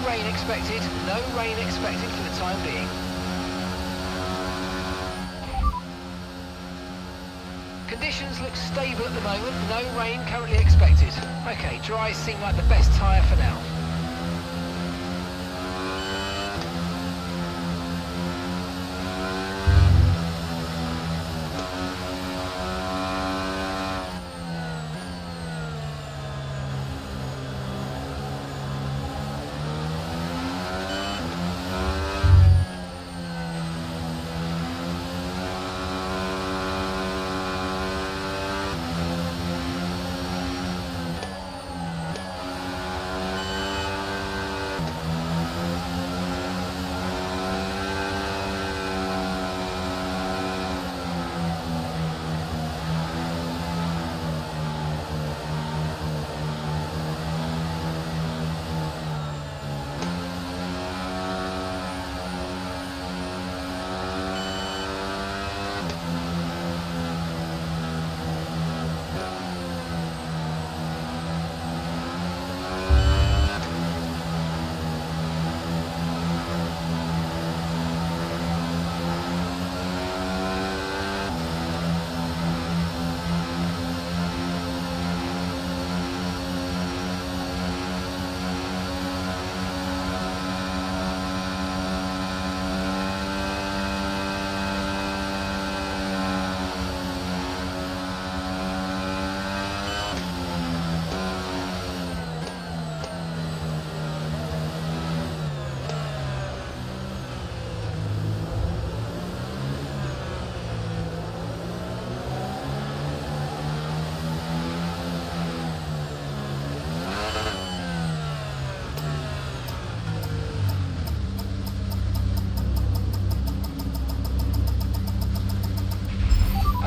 rain expected. No rain expected for the time being. Conditions look stable at the moment. No rain currently expected. Okay, dries seem like the best tyre for now.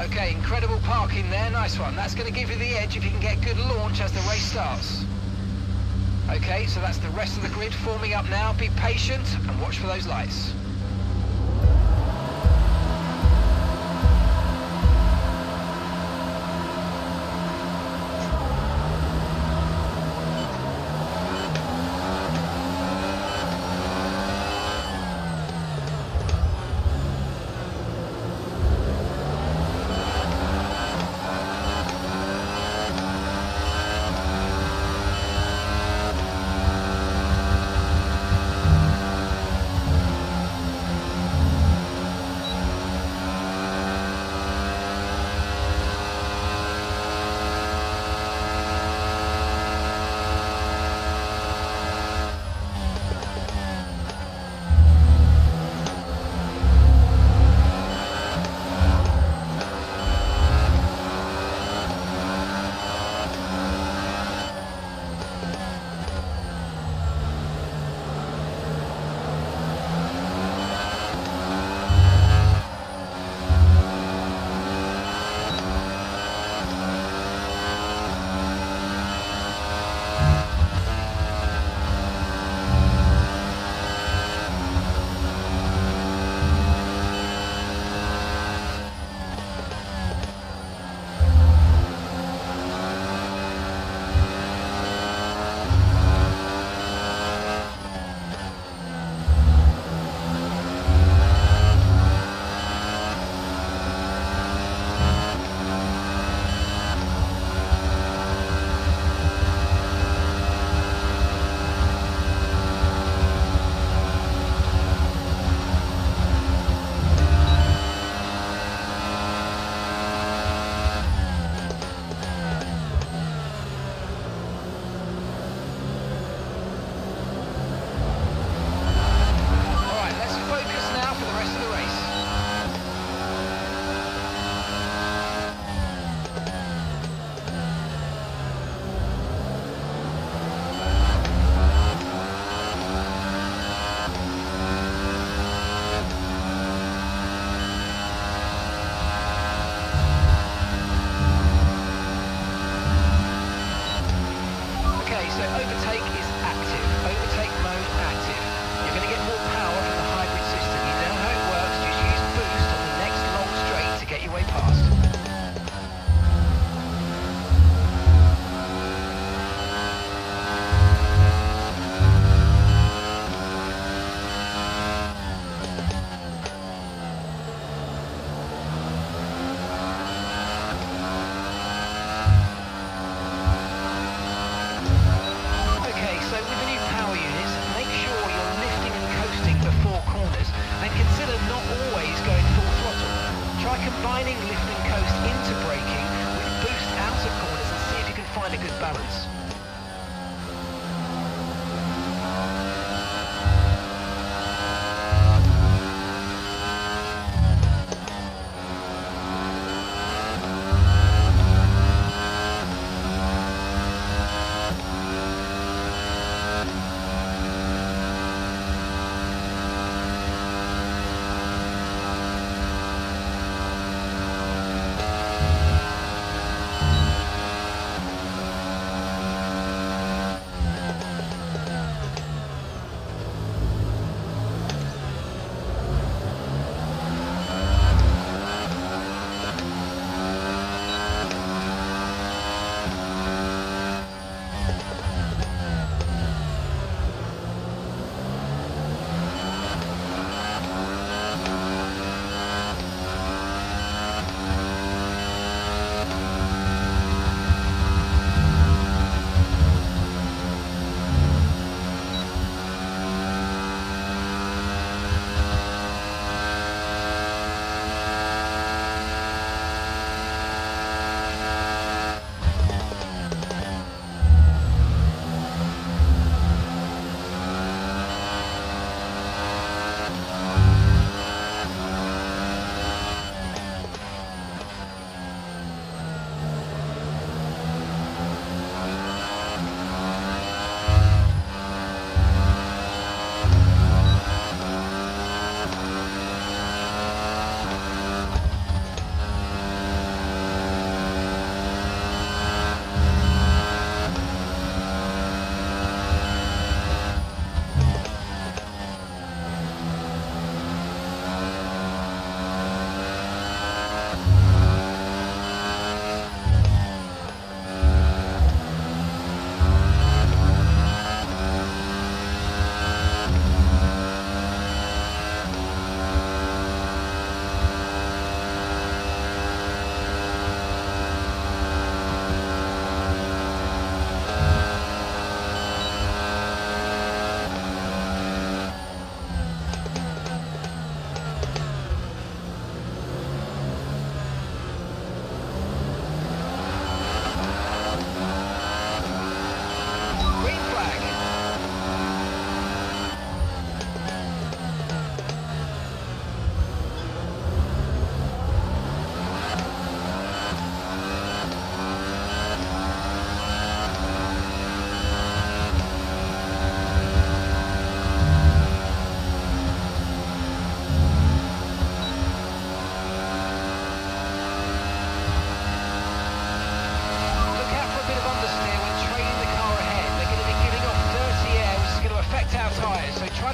Okay, incredible parking there, nice one. That's going to give you the edge if you can get good launch as the race starts. Okay, so that's the rest of the grid forming up now. Be patient and watch for those lights.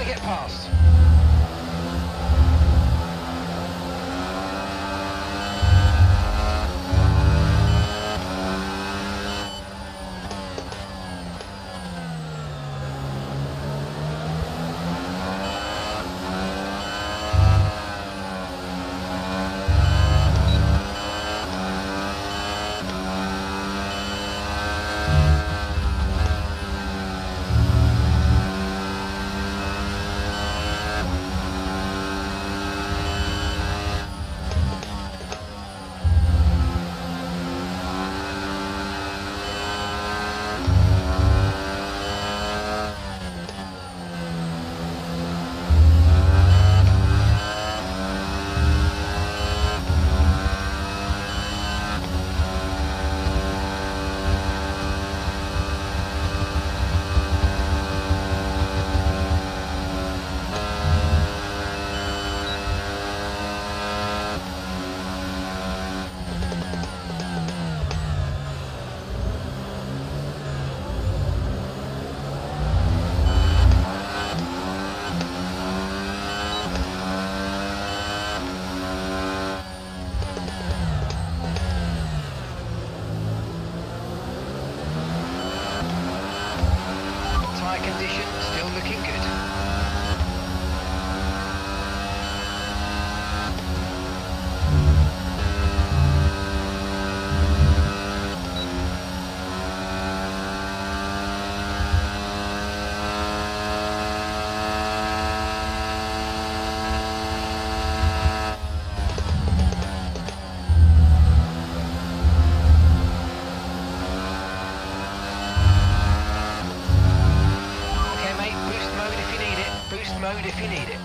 get past. Condition still looking good. Mode if you need it.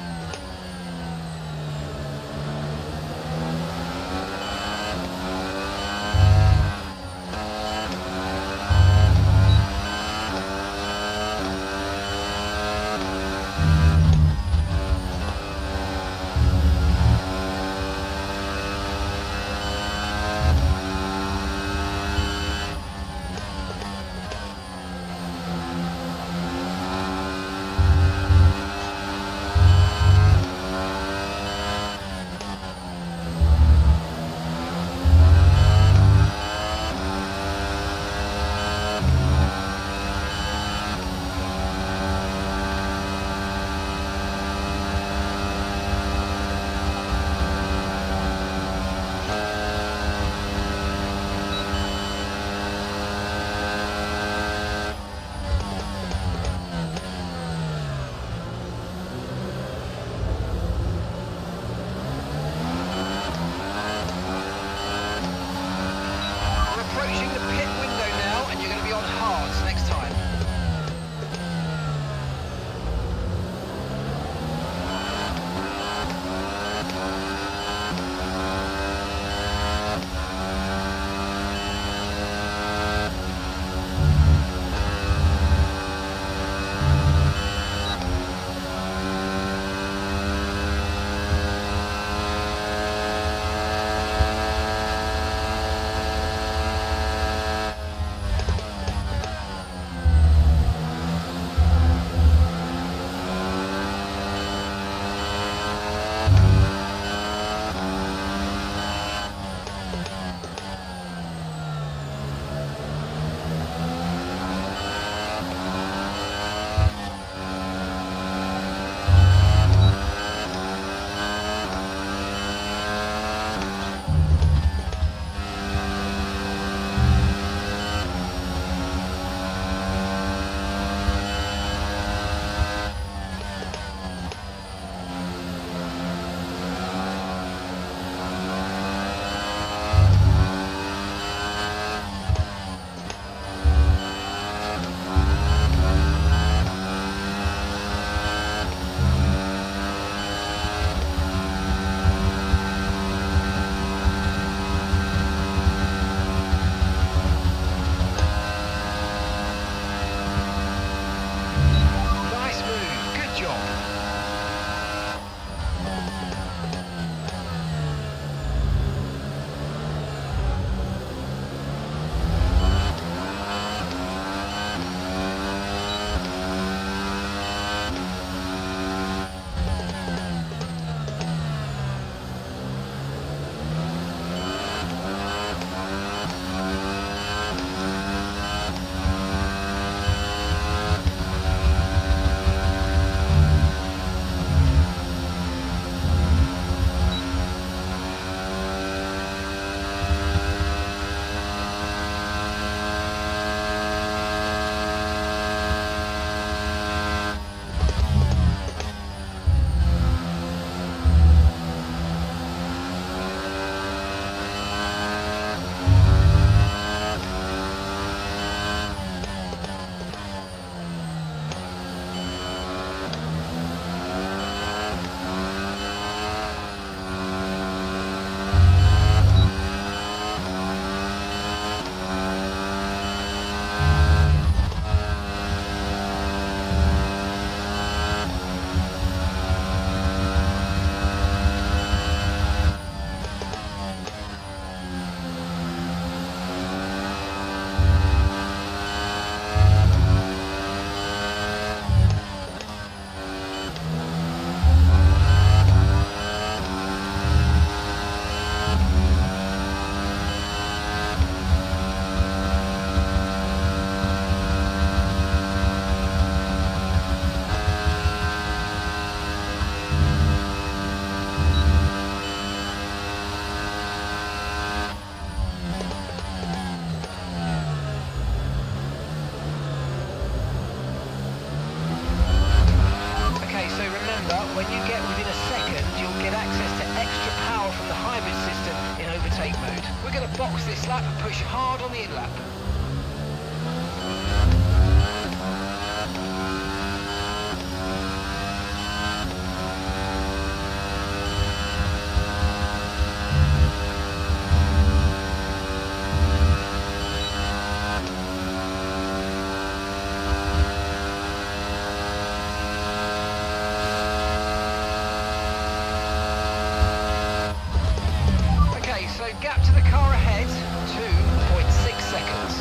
when you get within a second, you'll get access to extra power from the hybrid system in overtake mode. We're going to box this lap and push hard on the in-lap. Gap to the car ahead, 2.6 seconds.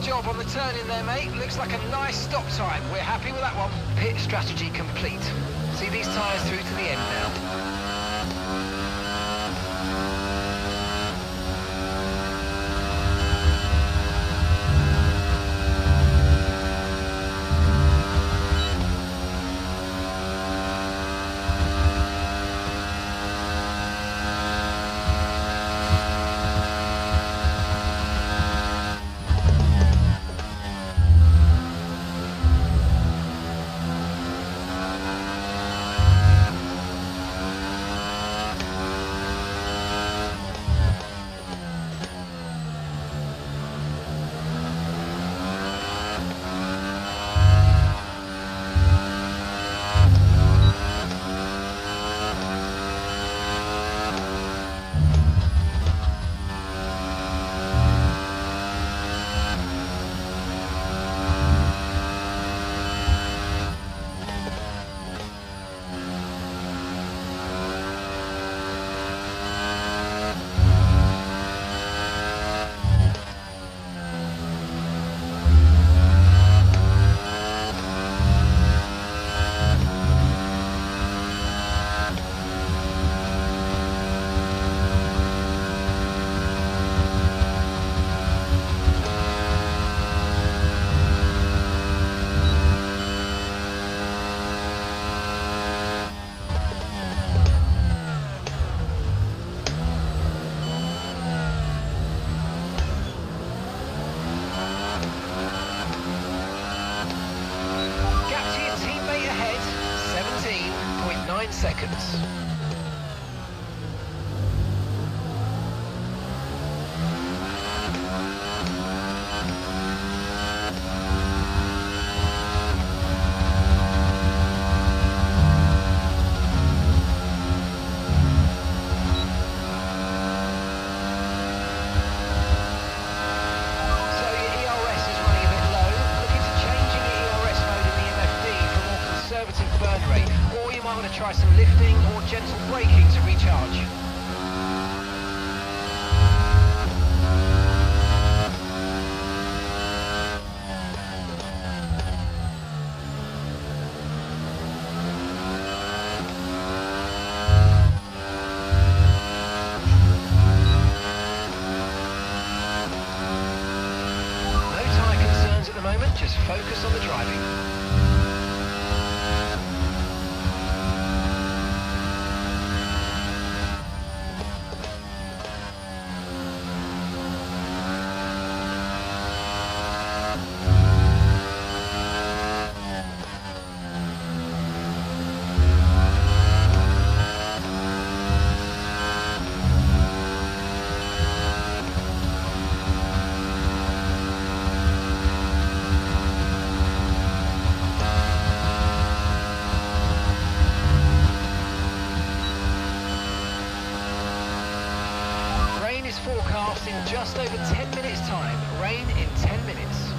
Job on the turn in there, mate. Looks like a nice stop time. We're happy with that one. Pit strategy complete. See these tyres through to the end now. Seconds. Try some lifting or gentle braking to recharge. No tyre concerns at the moment, just focus on the driving. just over 10 minutes time. Rain in 10 minutes.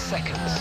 seconds.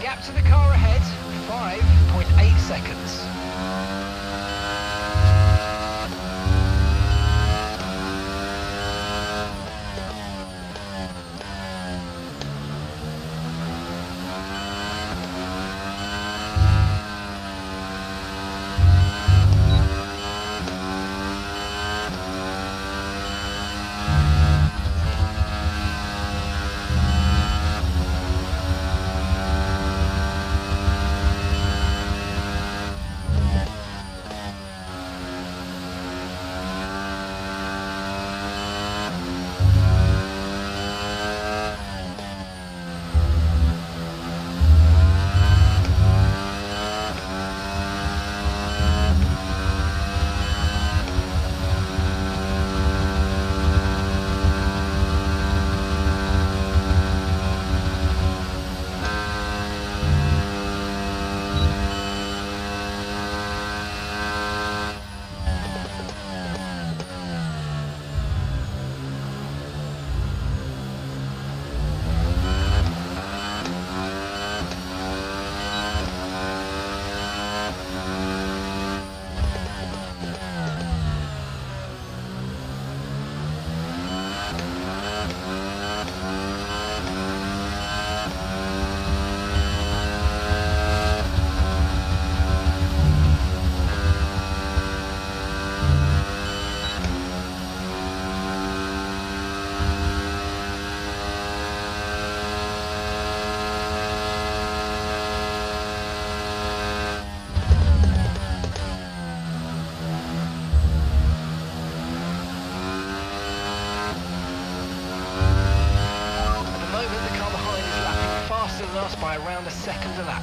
Gap to the car ahead, 5.8 seconds. By around a second a lap.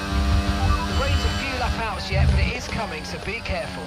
The rain's a few lap outs yet, but it is coming, so be careful.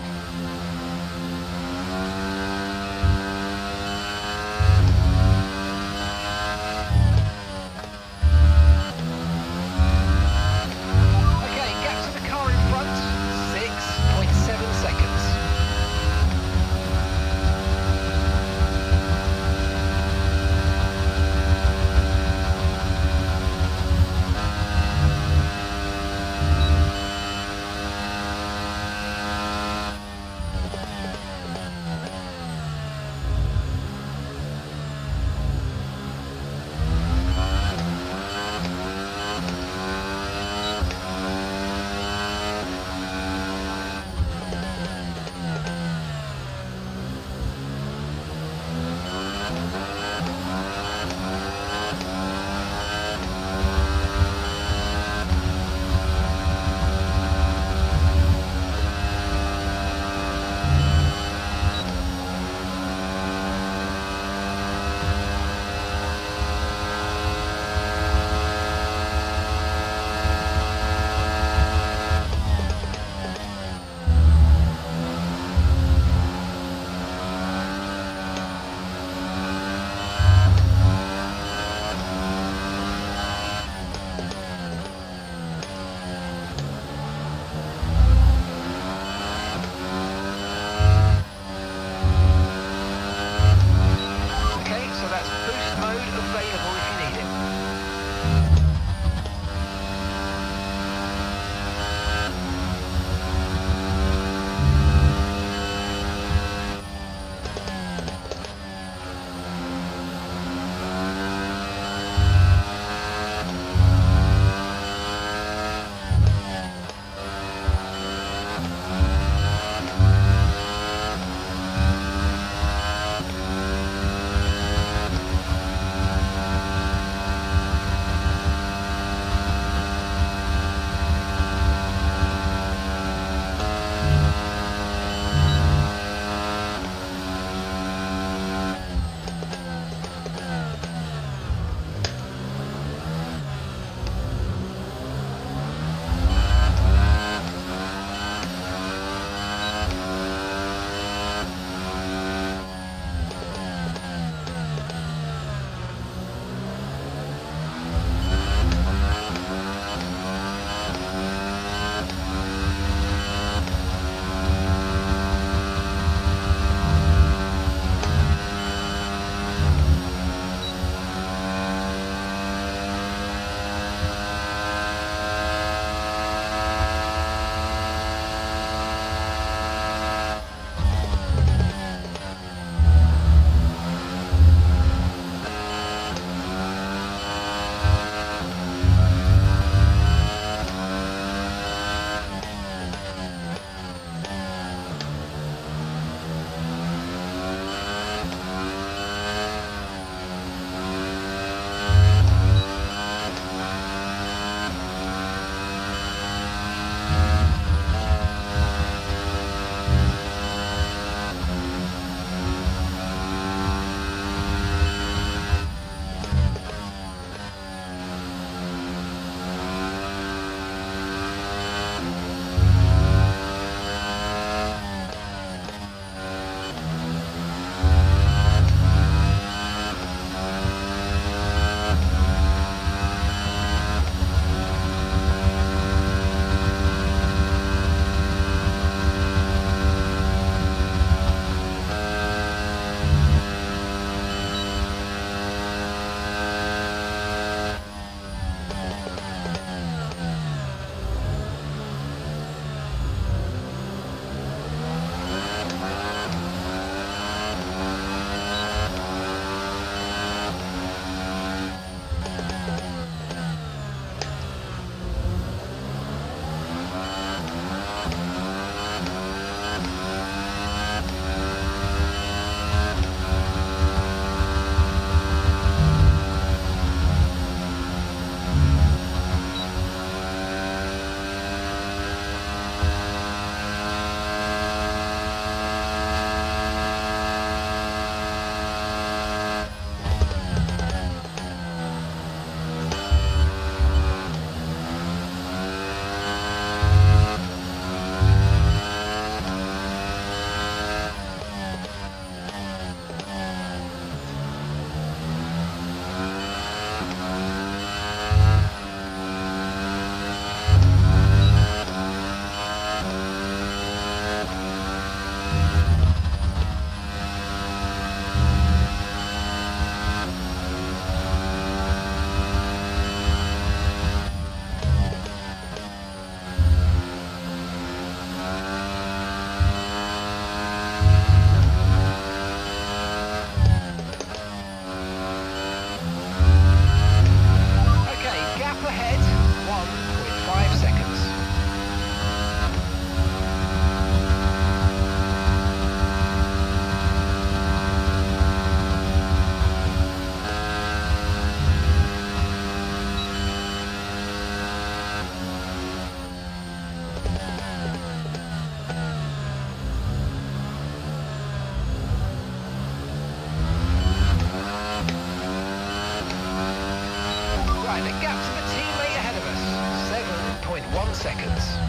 1 seconds.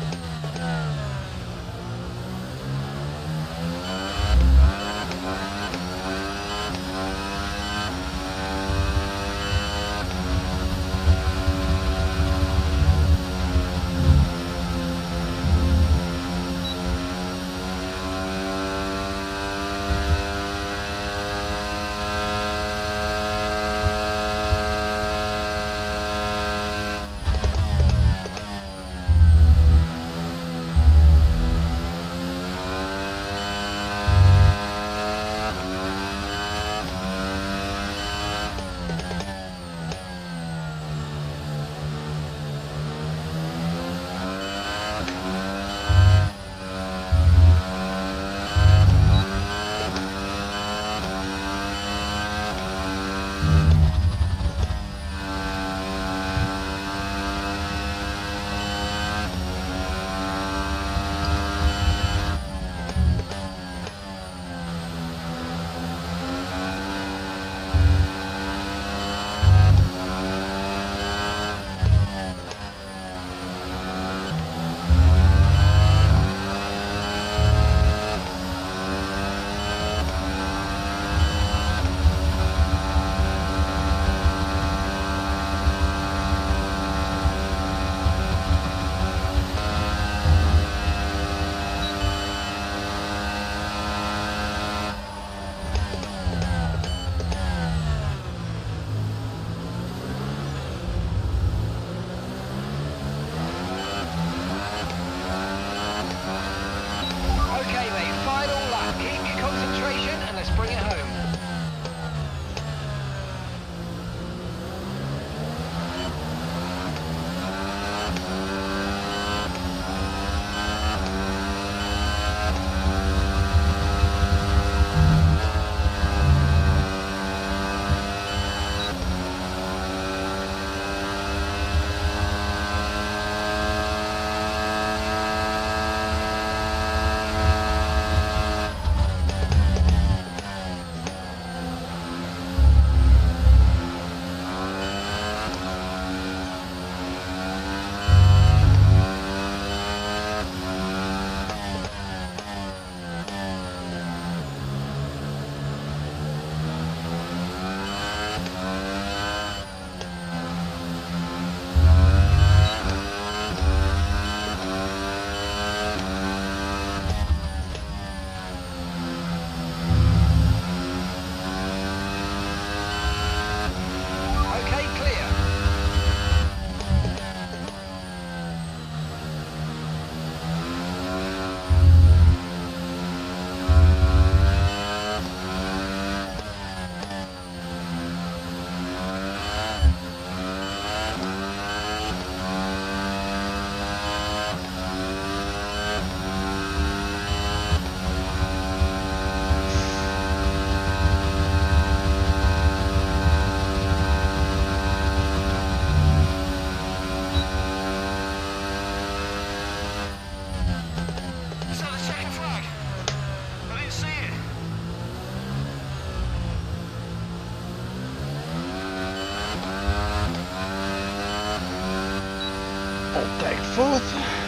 Fourth.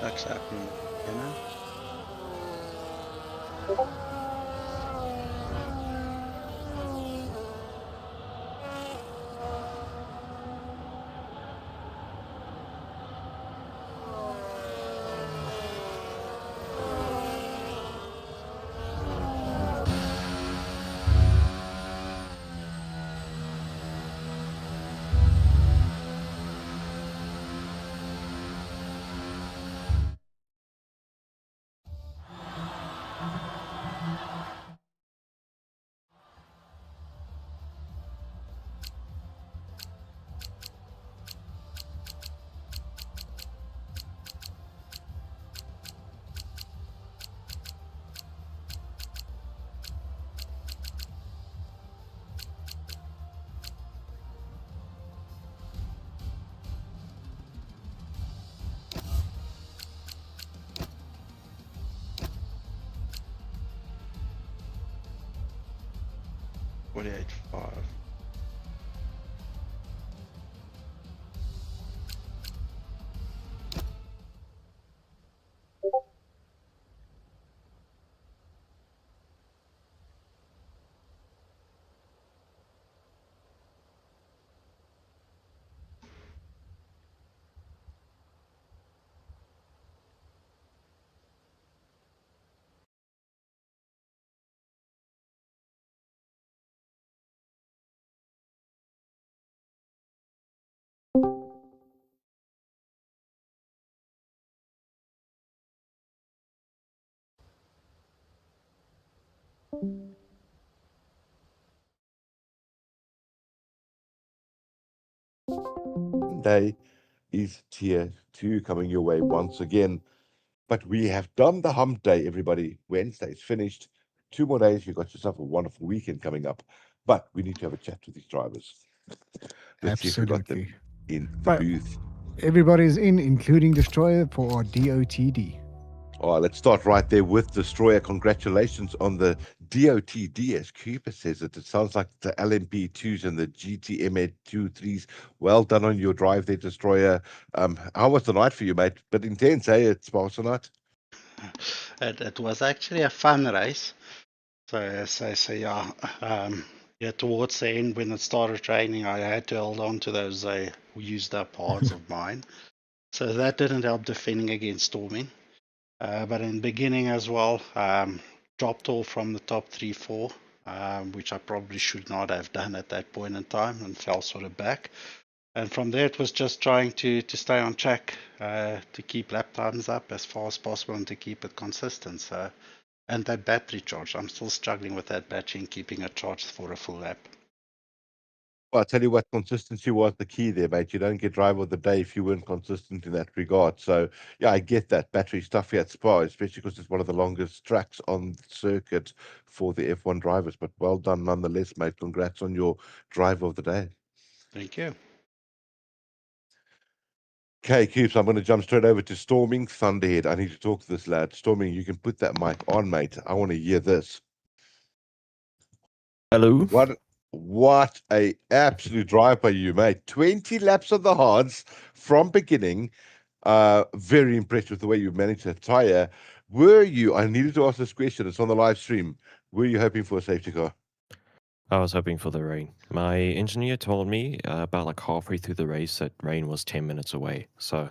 That's happening, you know? 48.5. Day is tier 2 coming your way once again. But we have done the hump day, everybody. Wednesday's finished. 2 more days. You've got yourself a wonderful weekend coming up. But we need to have a chat with these drivers. Let's see if we got them Absolutely. in the Right. booth. Everybody's in, including Destroyer for our DOTD. Oh, let's start right there with Destroyer. Congratulations on the DOTD, as Cooper says it. It sounds like the LMP2s and the GTM 23s. Well done on your drive there, Destroyer. How was the night for you, mate? Bit intense, eh? It's Sparks night. It was actually a fun race. So yeah, yeah. Towards the end, when it started raining, I had to hold on to those used up parts of mine. So that didn't help defending against storming. But in the beginning as well, dropped off from the top 3, 4, which I probably should not have done at that point in time, and fell sort of back. And from there, it was just trying to stay on track, to keep lap times up as far as possible and to keep it consistent. So, and that battery charge, I'm still struggling with that battery and keeping it charged for a full lap. Well, I tell you what, consistency was the key there, mate. You don't get driver of the day if you weren't consistent in that regard. So, yeah, I get that battery stuff here at Spa, especially because it's one of the longest tracks on the circuit for the F1 drivers. But well done nonetheless, mate. Congrats on your driver of the day. Thank you. Okay, Cubes, I'm going to jump straight over to Storming Thunderhead. I need to talk to this lad. Storming, you can put that mic on, mate. I want to hear this. Hello. What a absolute drive by you, mate. 20 laps on the hards from beginning. Very impressed with the way you managed that tire. Were you, I needed to ask this question, it's on the live stream. Were you hoping for a safety car? I was hoping for the rain. My engineer told me about like halfway through the race that rain was 10 minutes away. So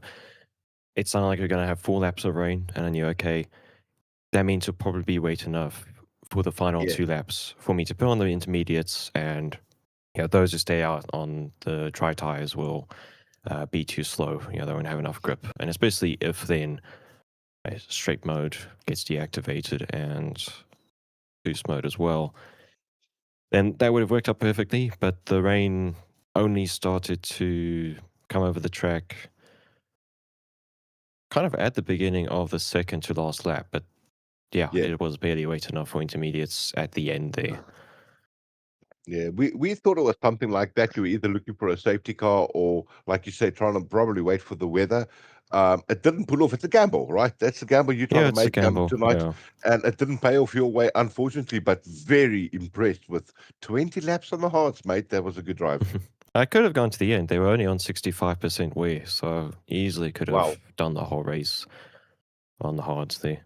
it sounded like you're going to have 4 laps of rain, and I knew, okay, that means you'll probably be wait enough for the final Yeah. 2 laps for me to put on the intermediates, and those who stay out on the dry tires will be too slow. They won't have enough grip. And especially if then straight mode gets deactivated and boost mode as well, then that would have worked out perfectly, but the rain only started to come over the track kind of at the beginning of the second to last lap. But yeah, it was barely wait enough for intermediates at the end there. Yeah, we thought it was something like that. You were either looking for a safety car or, like you say, trying to probably wait for the weather. It didn't pull off. It's a gamble, right? That's a gamble you're trying Yeah, to it's a make gamble. tonight. Yeah. And it didn't pay off your way, unfortunately, but very impressed with 20 laps on the hards, mate. That was a good drive. I could have gone to the end. They were only on 65% wear, so easily could have Wow. done the whole race on the hards there.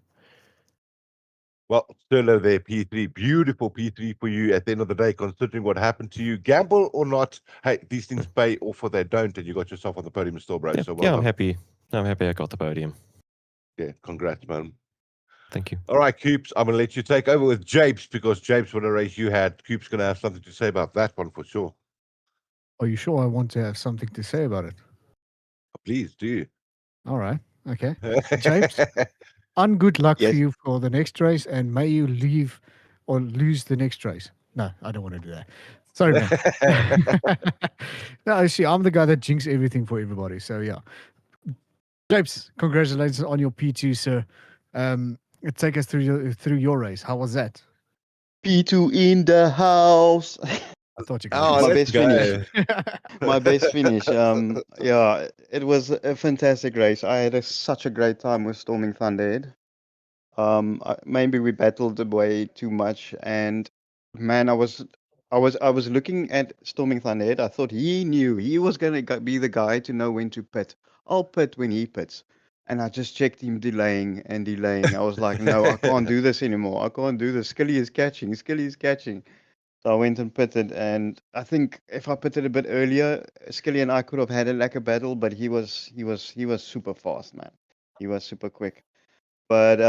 Well, Sturlo there, P3. Beautiful P3 for you at the end of the day, considering what happened to you. Gamble or not, hey, these things pay off or they don't, and you got yourself on the podium still, bro. Yeah, So well I'm done. happy. I'm happy I got the podium. Yeah, congrats, man. Thank you. All right, Coops, I'm going to let you take over with Japes because Japes, what a race you had. Coops going to have something to say about that one for sure. Are you sure I want to have something to say about it? Please do. All right. Okay. James, ungood luck Yes. for you for the next race, and may you leave or lose the next race. No, I don't want to do that. Sorry, man. No, see, I'm the guy that jinx everything for everybody. So yeah. James, congratulations on your P2, sir. Take us through your race. How was that? P2 in the house. I thought you Oh, could. My let's best finish. go. My best finish. Yeah, it was a fantastic race. I had such a great time with Storming Thunderhead. Maybe we battled way too much, and man, I was I was looking at Storming Thunderhead. I thought he knew he was going to be the guy to know when to pit. I'll pit when he pits. And I just checked him delaying and delaying. I was like, no, I can't do this anymore. I can't do this. Skilly is catching. Skilly is catching. So I went and pitted. And I think if I pitted a bit earlier, Skilly and I could have had a lacquer battle. But he was super fast, man. He was super quick. But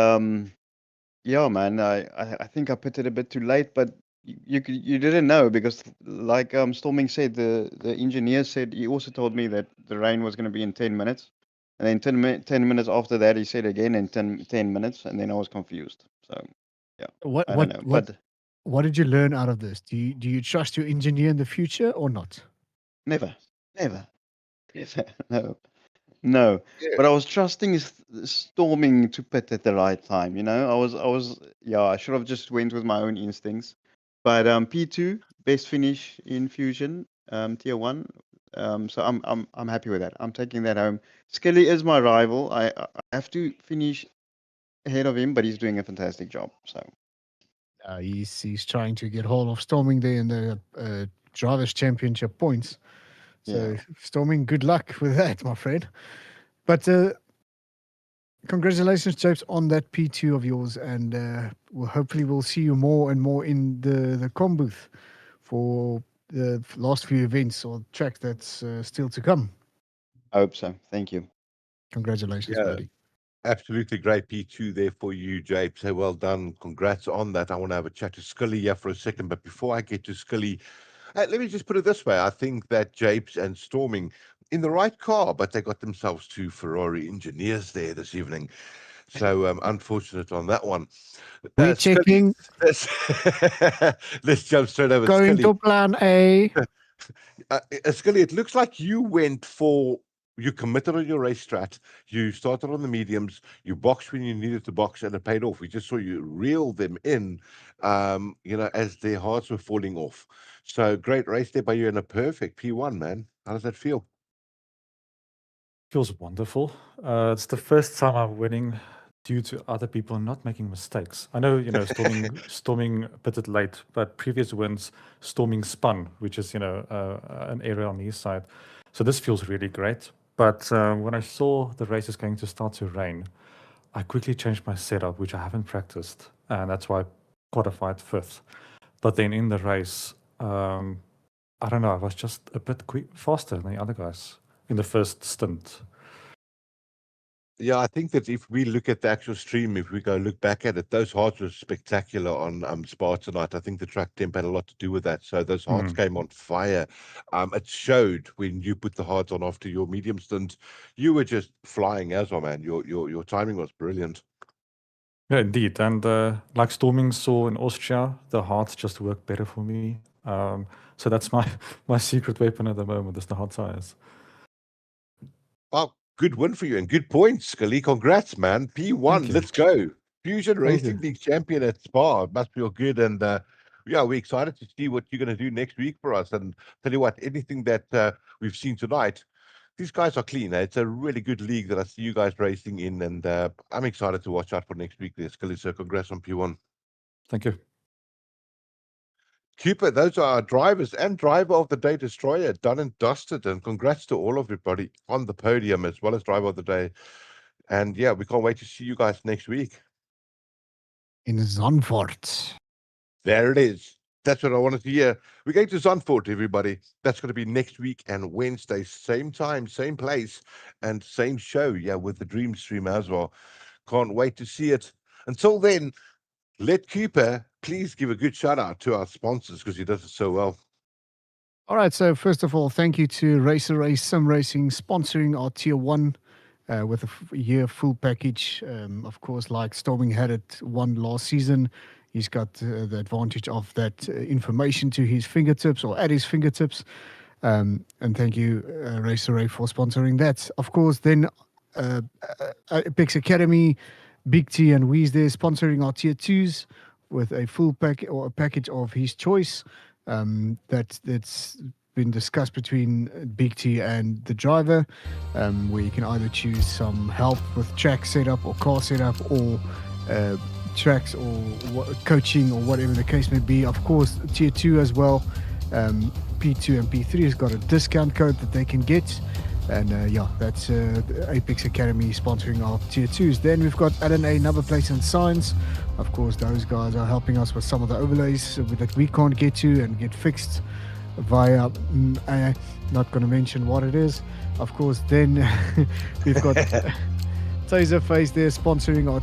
yeah, man, I think I pitted a bit too late, but you didn't know because like Storming said, the engineer said he also told me that the rain was going to be in 10 minutes. And then 10 minutes after that, he said again in 10 minutes, and then I was confused. So, yeah, What I what don't know. what But what did you learn out of this? Do you trust your engineer in the future or not? never, never, never, no. No, Yeah. but I was trusting Storming to pit at the right time. Yeah, I should have just went with my own instincts. But P2 best finish in Fusion, tier 1. So I'm happy with that. I'm taking that home. Skilly is my rival. I have to finish ahead of him, but he's doing a fantastic job. So He's trying to get hold of Storming there in the drivers' championship points. So yeah, Storming, good luck with that, my friend. But congratulations, Japes, on that P2 of yours, and hopefully we'll see you more and more in the com booth for the last few events or track that's still to come. I hope so. Thank you. Congratulations, Yeah. buddy. Absolutely great P2 there for you, Jape. So well done. Congrats on that. I want to have a chat to Scully here for a second. But before I get to Scully, let me just put it this way. I think that Japes and Storming in the right car, but they got themselves two Ferrari engineers there this evening. So unfortunate on that one. We're Scully, checking. let's jump straight over. Going Scully, to plan A. Scully, it looks like you committed on your race strat. You started on the mediums. You boxed when you needed to box, and it paid off. We just saw you reel them in, as their hearts were falling off. So great race there by you and a perfect P1, man. How does that feel? Feels wonderful. It's the first time I'm winning due to other people not making mistakes. I know, Storming pitted late, but previous wins, Storming spun, which is, an area on his side. So this feels really great. But when I saw the race is going to start to rain, I quickly changed my setup, which I haven't practiced, and that's why I qualified fifth. But then in the race, I don't know, I was just a bit faster than the other guys in the first stint. Yeah, I think that if we look at the actual stream, if we go look back at it, those hearts were spectacular on Spa tonight. I think the track temp had a lot to do with that. So those hearts came on fire. It showed when you put the hearts on after your medium stint. You were just flying as well, man. Your timing was brilliant. Yeah, indeed. And like Storming saw in Austria, the hearts just work better for me. So that's my secret weapon at the moment is the hot tires. Oh, good win for you and good points, Scully. Congrats, man. P1, let's go. Fusion Racing League champion at Spa. It must feel good. And we're excited to see what you're going to do next week for us. And tell you what, anything that we've seen tonight, these guys are clean. It's a really good league that I see you guys racing in. And I'm excited to watch out for next week there, Scully. So congrats on P1. Thank you. Cooper, those are our drivers and driver of the day destroyer, done and dusted. And congrats to all of everybody on the podium as well as driver of the day. And yeah, we can't wait to see you guys next week. In Zandvoort. There it is. That's what I wanted to hear. We're going to Zandvoort, everybody. That's going to be next week and Wednesday, same time, same place, and same show. Yeah, with the Dream Stream as well. Can't wait to see it. Until then, let Cooper please give a good shout out to our sponsors because he does it so well. All right. So first of all, thank you to Racer Race Sim Racing sponsoring our Tier 1 with a year full package. Of course, like Storming had it one last season. He's got the advantage of that information to his fingertips or at his fingertips. And thank you, Racer Ray, for sponsoring that. Of course, then Apex Academy, Big T and Weez there sponsoring our Tier 2s with a full pack or a package of his choice that's been discussed between Big T and the driver, where you can either choose some help with track setup or car setup or tracks or coaching or whatever the case may be. Of course, Tier 2 as well. P2 and P3 has got a discount code that they can get. And yeah, that's the Apex Academy sponsoring our Tier 2s. Then we've got LNA Number Plates and Signs. Of course, those guys are helping us with some of the overlays that we can't get to and get fixed via, not going to mention what it is. Of course, then we've got Taserface there sponsoring our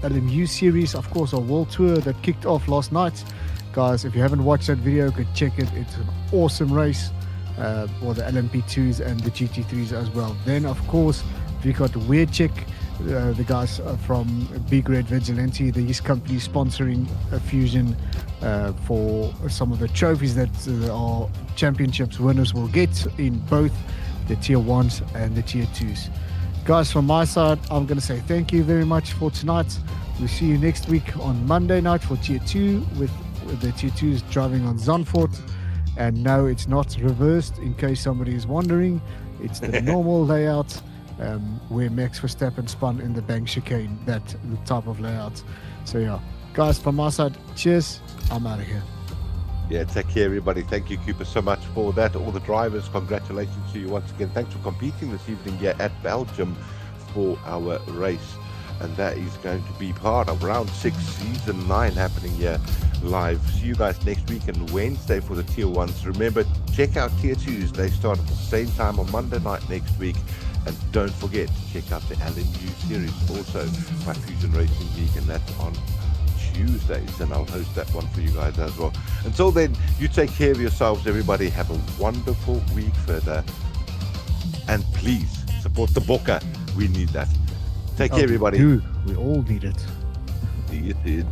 LMU series. Of course, our World Tour that kicked off last night. Guys, if you haven't watched that video, go check it. It's an awesome race. For the LMP2s and the GT3s as well. Then, of course, we got Weird Check, the guys from Big Red Vigilante, his company sponsoring a Fusion for some of the trophies that our championships winners will get in both the Tier 1s and the Tier 2s. Guys, from my side, I'm going to say thank you very much for tonight. We'll see you next week on Monday night for Tier 2 with the Tier 2s driving on Zandvoort. And no, it's not reversed, in case somebody is wondering. It's the normal layout where Max Verstappen spun in the bank chicane, that type of layout. So yeah, guys, from my side, cheers. I'm out of here. Yeah, take care, everybody. Thank you, Cooper, so much for that. All the drivers, congratulations to you once again. Thanks for competing this evening here at Belgium for our race. And that is going to be part of round 6, season 9 happening here live. See you guys next week and Wednesday for the Tier 1s. Remember, check out Tier 2s. They start at the same time on Monday night next week. And don't forget to check out the LMU series also by Fusion Racing League, and that's on Tuesdays, and I'll host that one for you guys as well. Until then, you take care of yourselves, everybody. Have a wonderful week further. And please support the Bokke. We need that. Take care, everybody. We all need it. See you soon.